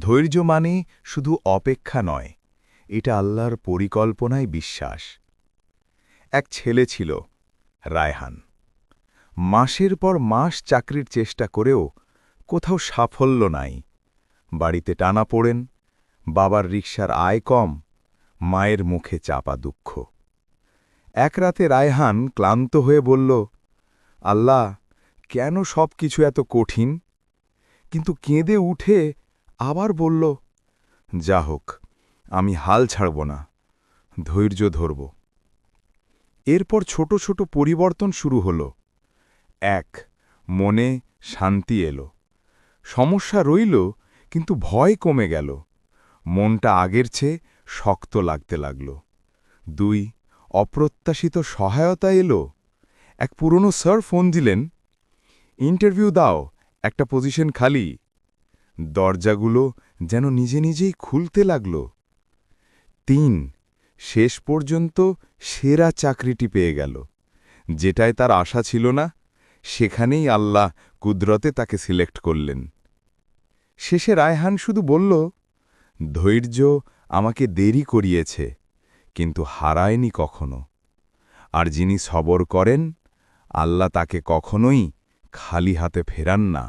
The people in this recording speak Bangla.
ধৈর্য মানে শুধু অপেক্ষা নয়, এটা আল্লাহর পরিকল্পনায় বিশ্বাস। এক ছেলে ছিল, রায়হান। মাসের পর মাস চাকরির চেষ্টা করেও কোথাও সাফল্য নাই। বাড়িতে টানাপোড়েন, বাবার রিকশার আয় কম, মায়ের মুখে চাপা দুঃখ। এক রাতে রায়হান ক্লান্ত হয়ে বলল, আল্লাহ, কেন সব কিছু এত কঠিন? কিন্তু কেঁদে উঠে আবার বলল, যা হোক, আমি হাল ছাড়ব না, ধৈর্য ধরব। এরপর ছোট ছোট পরিবর্তন শুরু হল। এক, মনে শান্তি এলো। সমস্যা রইল, কিন্তু ভয় কমে গেল। মনটা আগের চেয়ে শক্ত লাগতে লাগল। ২, অপ্রত্যাশিত সহায়তা এলো। এক পুরনো স্যার ফোন দিলেন, ইন্টারভিউ দাও, একটা পজিশন খালি। দরজাগুলো যেন নিজে নিজেই খুলতে লাগল। ৩, শেষ পর্যন্ত সেরা চাকরিটি পেয়ে গেল। যেটায় তার আশা ছিল না, সেখানেই আল্লাহ কুদরতে তাকে সিলেক্ট করলেন। শেষে রায়হান শুধু বলল, ধৈর্য আমাকে দেরি করিয়েছে, কিন্তু হারায়নি কখনো। আর যিনি সবর করেন, আল্লাহ তাকে কখনোই খালি হাতে ফেরান না।